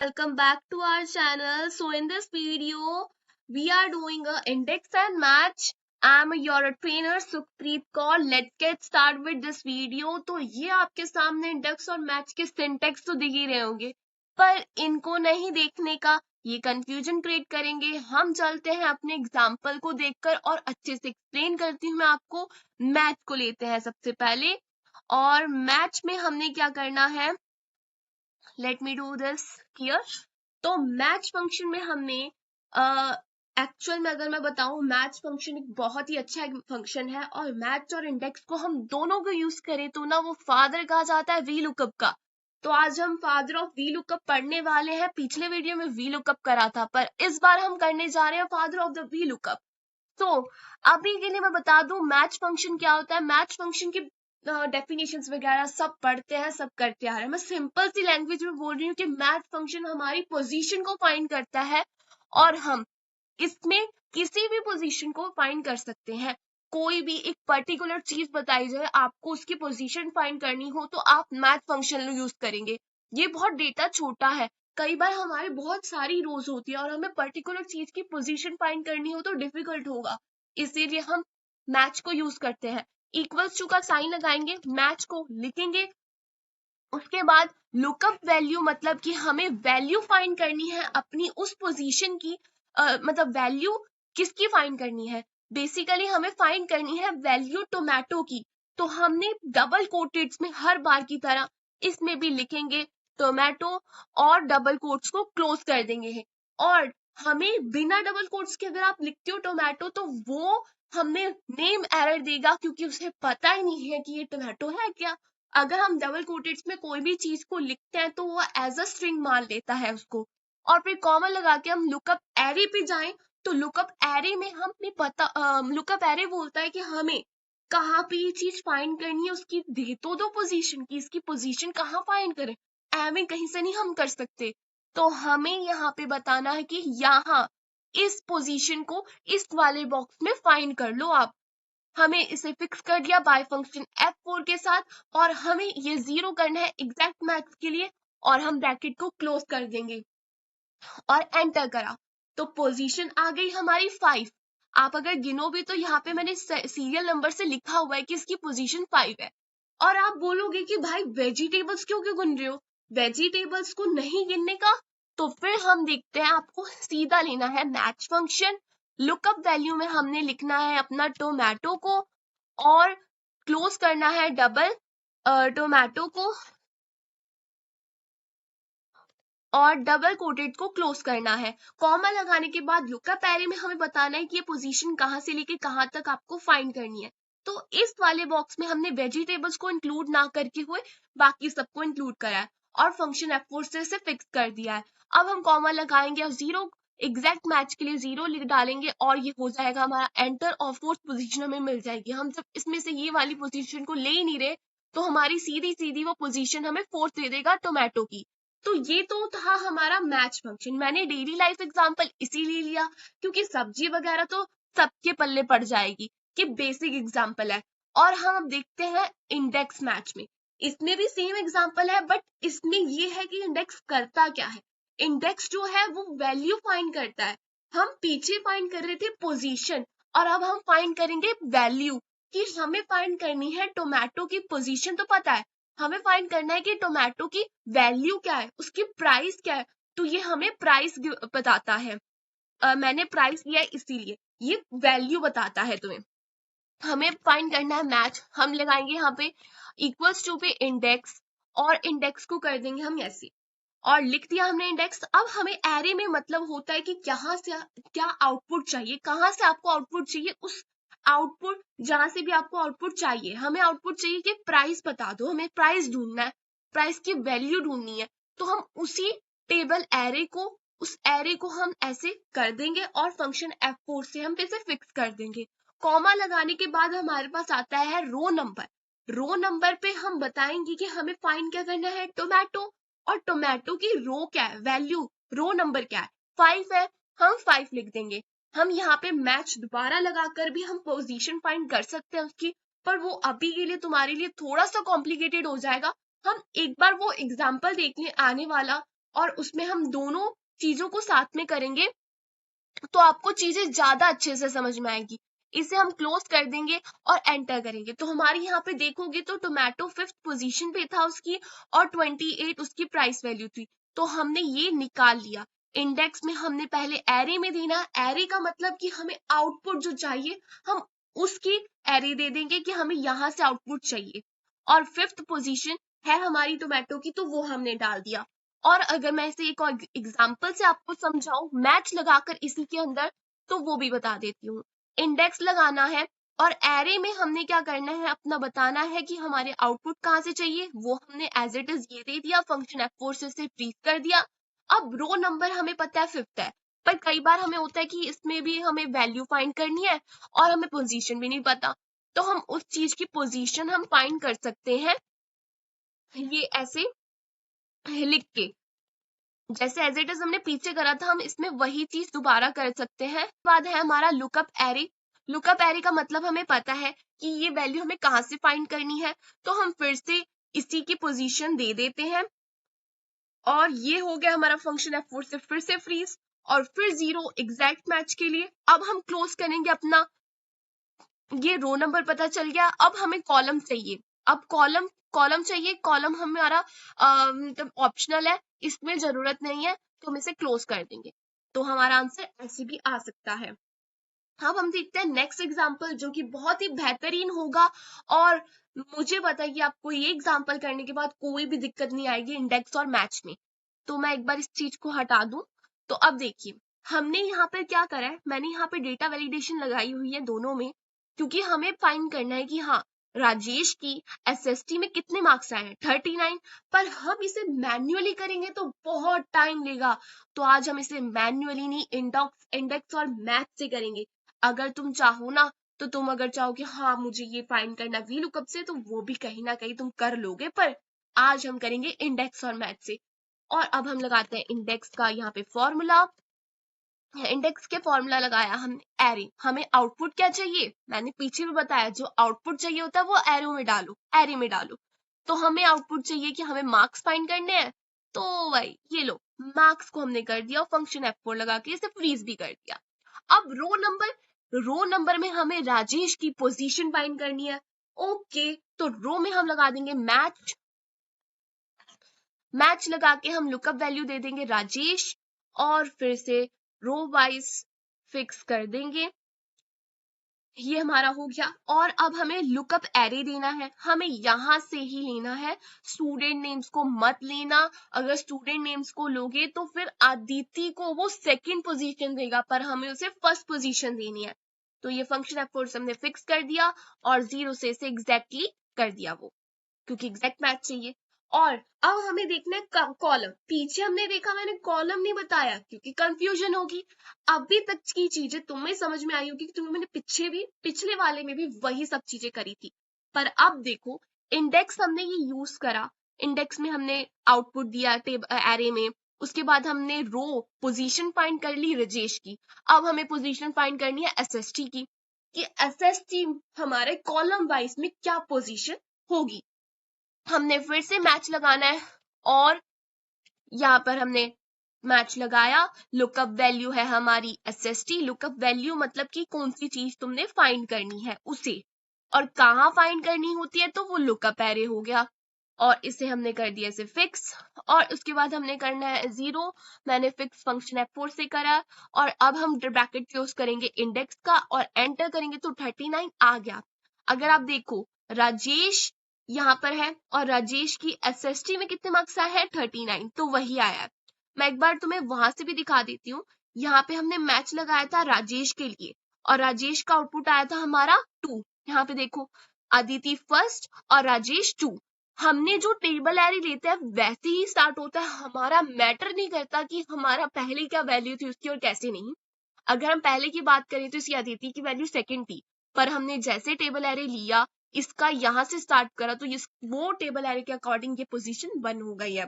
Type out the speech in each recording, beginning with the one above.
Welcome back to our channel. So in this video, we are doing a index and match. I'm your trainer Sukhpreet Kaur. Let's get start with this video. तो ये आपके सामने index और match के syntax तो दिख ही रहे होंगे, पर इनको नहीं देखने का ये कंफ्यूजन क्रिएट करेंगे। हम चलते हैं अपने एग्जाम्पल को देखकर और अच्छे से एक्सप्लेन करती हूँ मैं आपको। मैच को लेते हैं सबसे पहले, और मैच में हमने क्या करना है, let me do this here. तो मैच फंक्शन में हमने एक्चुअल में अगर मैं बताऊं, मैच फंक्शन एक बहुत ही अच्छा फंक्शन है, और मैच और इंडेक्स को हम दोनों को यूज करें तो ना वो फादर कहा जाता है वी लुकअप का। तो आज हम फादर ऑफ वी लुकअप पढ़ने वाले हैं। पिछले वीडियो में वी लुकअप करा था, पर इस बार हम करने जा रहे हैं father of the V lookup. तो अभी के लिए मैं बता दूं मैच फंक्शन क्या होता है। मैच फंक्शन की डेफिनेशंस वगैरह सब पढ़ते हैं, सब करते आ रहे हैं। मैं सिंपल सी लैंग्वेज में बोल रही हूँ कि मैच फंक्शन हमारी पोजीशन को फाइंड करता है, और हम इसमें किसी भी पोजीशन को फाइंड कर सकते हैं। कोई भी एक पर्टिकुलर चीज बताई जाए, आपको उसकी पोजीशन फाइंड करनी हो तो आप मैथ फंक्शन यूज करेंगे। ये बहुत डेटा छोटा है, कई बार हमारे बहुत सारी रोज होती है और हमें पर्टिकुलर चीज की पोजीशन फाइंड करनी हो तो डिफिकल्ट होगा, इसीलिए हम मैच को यूज करते हैं। इक्वल्स टू का साइन लगाएंगे, मैच को लिखेंगे, उसके बाद लुकअप वैल्यू, मतलब कि हमें वैल्यू फाइंड करनी है अपनी उस पोजीशन की। मतलब वैल्यू किसकी फाइंड करनी है, बेसिकली हमें फाइंड करनी है वैल्यू टोमेटो की। तो हमने डबल कोटेड्स में हर बार की तरह इसमें भी लिखेंगे टोमेटो, और डबल कोट्स को क्लोज कर देंगे। और हमें बिना डबल कोट्स के अगर आप लिखते हो टोमेटो तो वो हमें नेम एरर देगा, क्योंकि उसे पता ही नहीं है कि ये टोमेटो है क्या। अगर हम डबल कोटेड्स में कोई भी चीज को लिखते हैं तो वो एज अ स्ट्रिंग मान लेता है उसको। और फिर कॉमन लगा के हम लुकअप एरे पे जाएं, तो लुकअप एरे में हमें पता, लुकअप एरे बोलता है कि हमें कहाँ पे ये चीज फाइंड करनी है, उसकी दे तो दो पोजीशन की, इसकी पोजीशन कहाँ फाइंड करें, एवे कहीं से नहीं हम कर सकते। तो हमें यहाँ पे बताना है कि यहाँ इस पोजीशन को इस वाले बॉक्स में फाइंड कर लो आप। हमें इसे फिक्स कर दिया बाय फंक्शन F4 के साथ, और हमें ये 0 करना है एग्जैक्ट मैक्स के लिए, और हम ब्रैकेट को क्लोज कर देंगे और एंटर करा। तो पोजीशन आ गई हमारी 5। आप अगर गिनो भी तो यहाँ पे मैंने सीरियल नंबर से लिखा हुआ है कि इसकी पोजीशन 5 है। और आप बोलोगे कि भाई वेजिटेबल्स क्यों क्यों गिन रहे हो, वेजिटेबल्स को नहीं गिनने का। तो फिर हम देखते हैं, आपको सीधा लेना है मैच फंक्शन। लुकअप वैल्यू में हमने लिखना है अपना टोमेटो को, और क्लोज करना है डबल टोमेटो को, और डबल कोटेड को क्लोज करना है। कॉमा लगाने के बाद लुकअप एरे में हमें बताना है कि ये पोजीशन कहाँ से लेके कहाँ तक आपको फाइंड करनी है। तो इस वाले बॉक्स में हमने वेजिटेबल्स को इंक्लूड ना करके हुए बाकी सबको इंक्लूड करा है, और फंक्शन F4 से इसे फिक्स कर दिया है। अब हम कॉमा लगाएंगे और 0 एग्जैक्ट मैच के लिए 0 लिख डालेंगे, और ये हो जाएगा हमारा एंटर, और फोर्थ पोजीशन हमें मिल जाएगी। हम जब इसमें से ये वाली पोजीशन को ले ही नहीं रहे, तो हमारी सीधी सीधी वो पोजीशन हमें फोर्थ दे देगा टोमेटो की। तो ये तो था हमारा मैच फंक्शन। मैंने डेली लाइफ एग्जांपल इसीलिए लिया क्योंकि सब्जी वगैरह तो सबके पल्ले पड़ जाएगी, कि बेसिक एग्जांपल है। और हम अब देखते हैं इंडेक्स मैच में। इसमें भी सेम एग्जांपल है, बट इसमें ये है कि इंडेक्स करता क्या है। इंडेक्स जो है वो वैल्यू फाइंड करता है। हम पीछे फाइंड कर रहे थे पोजीशन, और अब हम फाइंड करेंगे वैल्यू, कि हमें फाइंड करनी है टोमेटो की पोजीशन तो पता है, हमें फाइंड करना है कि टोमेटो की वैल्यू क्या है, उसकी प्राइस क्या है। तो ये हमें प्राइस बताता है। मैंने प्राइस लिया है इसीलिए ये वैल्यू बताता है तुम्हें। हमें फाइंड करना है मैच, हम लगाएंगे यहाँ पे इक्वल्स टू पे इंडेक्स, और इंडेक्स को कर देंगे हम ऐसे, और लिख दिया हमने इंडेक्स। अब हमें एरे में मतलब होता है कि कहाँ से क्या आउटपुट चाहिए, कहाँ से आपको आउटपुट चाहिए, उस आउटपुट जहां से भी आपको आउटपुट चाहिए, हमें आउटपुट चाहिए कि प्राइस बता दो, हमें प्राइस ढूंढना है, प्राइस की वैल्यू ढूंढनी है। तो हम उसी टेबल एरे को, उस एरे को हम ऐसे कर देंगे, और फंक्शन F4 से हम इसे फिक्स कर देंगे। कॉमा लगाने के बाद हमारे पास आता है रो नंबर। रो नंबर पे हम बताएंगे कि हमें फाइंड क्या करना है, टोमेटो, और टोमेटो की रो क्या है, वैल्यू, रो नंबर क्या है, 5 है, हम 5 लिख देंगे। हम यहाँ पे मैच दोबारा लगाकर भी हम पोजीशन फाइंड कर सकते हैं उसकी, पर वो अभी के लिए तुम्हारे लिए थोड़ा सा कॉम्प्लिकेटेड हो जाएगा। हम एक बार वो एग्जाम्पल देख लें आने वाला, और उसमें हम दोनों चीजों को साथ में करेंगे तो आपको चीजें ज्यादा अच्छे से समझ में आएगी। इसे हम क्लोज कर देंगे और एंटर करेंगे तो हमारी यहाँ पे देखोगे तो टोमेटो 5th पोजीशन पे था उसकी और 28 उसकी प्राइस वैल्यू थी। तो हमने ये निकाल लिया। इंडेक्स में हमने पहले एरे में देना, एरे का मतलब कि हमें आउटपुट जो चाहिए हम उसकी एरे दे देंगे कि हमें यहाँ से आउटपुट चाहिए। और 5th पोजीशन है हमारी टोमेटो की तो वो हमने डाल दिया। और अगर मैं इसे एक और एग्जांपल से आपको समझाऊं मैच लगाकर इसी के अंदर तो वो भी बता देती हूँ। इंडेक्स लगाना है और एरे में हमने क्या करना है अपना बताना है कि हमारे आउटपुट कहाँ से चाहिए वो हमने एज इट इज ये दे दिया, फंक्शन F4 से इसे फ्रीज कर दिया। अब रो नंबर हमें पता है 5th है पर कई बार हमें होता है कि इसमें भी हमें वैल्यू फाइंड करनी है और हमें पोजीशन भी नहीं पता तो हम उस चीज की पोजीशन हम फाइंड कर सकते हैं ये ऐसे लिख के, जैसे एज इट इज हमने पीछे करा था हम इसमें वही चीज दोबारा कर सकते हैं। बाद है हमारा लुकअप एरे। लुकअप एरे का मतलब हमें पता है कि ये वैल्यू हमें कहाँ से फाइंड करनी है तो हम फिर से इसी की पोजीशन दे देते हैं और ये हो गया हमारा फंक्शन F4 से फिर से फ्रीज और फिर 0 एग्जैक्ट मैच के लिए। अब हम क्लोज करेंगे अपना, ये रो नंबर पता चल गया। अब हमें कॉलम चाहिए, अब कॉलम कॉलम चाहिए, कॉलम हमारा मतलब ऑप्शनल है, इसमें जरूरत नहीं है तो हम इसे क्लोज कर देंगे तो हमारा आंसर ऐसे भी आ सकता है। अब हम देखते हैं नेक्स्ट एग्जांपल जो कि बहुत ही बेहतरीन होगा और मुझे पता है कि आपको ये एग्जांपल करने के बाद कोई भी दिक्कत नहीं आएगी इंडेक्स और मैच में। तो मैं एक बार इस चीज को हटा दूं। तो अब देखिए हमने यहाँ पे क्या करा है, मैंने यहाँ पे डेटा वैलिडेशन लगाई हुई है दोनों में क्योंकि हमें फाइंड करना है कि हाँ राजेश की एसएसटी में कितने मार्क्स आए हैं 39। पर हम इसे मैन्युअली करेंगे तो बहुत टाइम लेगा तो आज हम इसे मैन्युअली नहीं इंडेक्स और मैथ से करेंगे। अगर तुम चाहो ना तो तुम अगर चाहो कि हाँ मुझे ये फाइंड करना वीलुकअप से तो वो भी कहीं ना कहीं तुम कर लोगे पर आज हम करेंगे इंडेक्स और मैथ से। और अब हम लगाते हैं इंडेक्स का यहाँ पे फॉर्मूला। इंडेक्स के फॉर्मूला लगाया हमने एरे, हमें आउटपुट क्या चाहिए मैंने पीछे भी बताया जो आउटपुट चाहिए होता है वो एरो में डालो, एरे में डालो। तो हमें आउटपुट चाहिए कि हमें मार्क्स फाइंड करने हैं तो भाई ये लो मार्क्स को हमने कर दिया और फंक्शन F4 लगा के इसे फ्रीज भी कर दिया। अब रो नंबर में हमें राजेश की पोजीशन फाइंड करनी है। ओके तो रो में हम लगा देंगे मैच लगा के हम लुकअप वैल्यू दे देंगे राजेश और फिर से रो वाइज फिक्स कर देंगे। ये हमारा हो गया। और अब हमें लुकअप एरे देना है, हमें यहां से ही लेना है, स्टूडेंट नेम्स को मत लेना। अगर स्टूडेंट नेम्स को लोगे तो फिर अदिति को वो सेकंड पोजीशन देगा पर हमें उसे फर्स्ट पोजीशन देनी है। तो ये फंक्शन F4 हमने फिक्स कर दिया और 0 से इसे एग्जैक्टली कर दिया वो क्योंकि एग्जैक्ट मैच चाहिए। और अब हमें देखना है कॉलम, पीछे हमने देखा मैंने कॉलम नहीं बताया क्योंकि कंफ्यूजन होगी। अभी तक की चीजें तुम्हें समझ में आई होगी क्योंकि मैंने पिछले वाले में भी वही सब चीजें करी थी। पर अब देखो इंडेक्स हमने ये यूज करा, इंडेक्स में हमने आउटपुट दिया एरे में, उसके बाद हमने रो पोजीशन फाइंड कर ली राजेश की। अब हमें पोजीशन फाइंड करनी है एसएसटी की कि एसएसटी हमारे कॉलम वाइज में क्या पोजीशन होगी। हमने फिर से मैच लगाना है और यहाँ पर हमने मैच लगाया। लुकअप वैल्यू है हमारी एसएसटी, लुकअप वैल्यू मतलब कि कौन सी चीज तुमने फाइंड करनी है उसे, और कहाँ फाइंड करनी होती है तो वो लुकअप एरे हो गया और इसे हमने कर दिया इसे फिक्स। और उसके बाद हमने करना है 0, मैंने फिक्स फंक्शन F4 से करा और अब हम ब्रैकेट यूज करेंगे इंडेक्स का और एंटर करेंगे तो 39 आ गया। अगर आप देखो राजेश यहाँ पर है और राजेश की एसएसटी में कितने मार्क्स आए हैं 39 तो वही आया है। मैं एक बार तुम्हें वहां से भी दिखा देती हूँ। यहाँ पे हमने मैच लगाया था राजेश के लिए और राजेश का आउटपुट आया था हमारा 2। यहाँ पे देखो अदिति फर्स्ट और राजेश 2। हमने जो टेबल एरे लेते हैं वैसे ही स्टार्ट होता है, हमारा मैटर नहीं करता कि हमारा पहले क्या वैल्यू थी उसकी और कैसे नहीं। अगर हम पहले की बात करें तो इसकी अदिति की वैल्यू सेकंड थी पर हमने जैसे टेबल एरे लिया इसका यहाँ से स्टार्ट करा तो वो टेबल एरे के अकॉर्डिंग ये पोजीशन 1 हो गई है,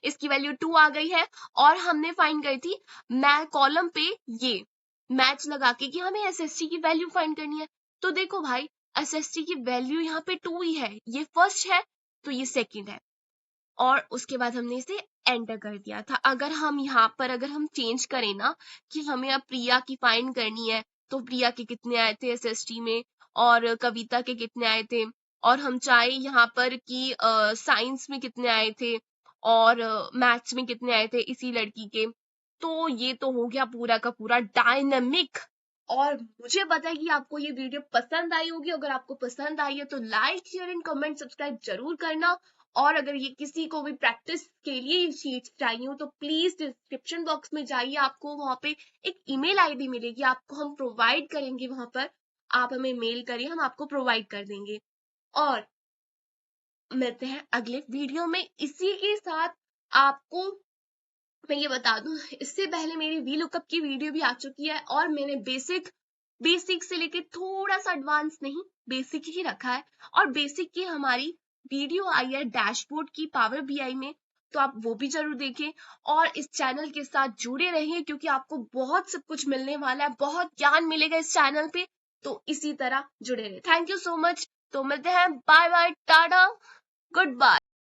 इसकी वैल्यू 2 आ गई है। और हमने फाइंड करी थी मैं कॉलम पे ये मैच लगा के कि हमें एसएसटी की वैल्यू फाइंड करनी है। तो देखो भाई एसएसटी की वैल्यू यहाँ पे 2 ही है, ये फर्स्ट है तो ये सेकंड है और उसके बाद हमने इसे एंटर कर दिया था। अगर हम यहाँ पर अगर हम चेंज करें ना कि हमें अब प्रिया की फाइंड करनी है, तो प्रिया के कितने आए थे एसएसटी में और कविता के कितने आए थे, और हम चाहे यहाँ पर कि साइंस में कितने आए थे और मैथ्स में कितने आए थे इसी लड़की के, तो ये तो हो गया पूरा का पूरा डायनामिक। और मुझे पता है कि आपको ये वीडियो पसंद आई होगी। अगर आपको पसंद आई है तो like share and comment subscribe जरूर करना। और अगर ये किसी को भी प्रैक्टिस के लिए शीट्स चाहिए हो तो प्लीज डिस्क्रिप्शन बॉक्स में जाइए, आपको वहां पे एक ईमेल आईडी मिलेगी, आपको हम प्रोवाइड करेंगे वहां पर, आप हमें मेल करिए, हम आपको प्रोवाइड कर देंगे। और मिलते हैं अगले वीडियो में। इसी के साथ आपको मैं ये बता दूं, इससे पहले मेरी वी लुकअप की वीडियो भी आ चुकी है और मैंने बेसिक से लेके थोड़ा सा एडवांस नहीं, बेसिक ही रखा है। और बेसिक की हमारी वीडियो आई है डैशबोर्ड की पावर बीआई में, तो आप वो भी जरूर देखें और इस चैनल के साथ जुड़े रहिए क्योंकि आपको बहुत सब कुछ मिलने वाला है, बहुत ज्ञान मिलेगा इस चैनल पे, तो इसी तरह जुड़े रहे। Thank you so much. तो मिलते हैं, bye bye, tata, good bye.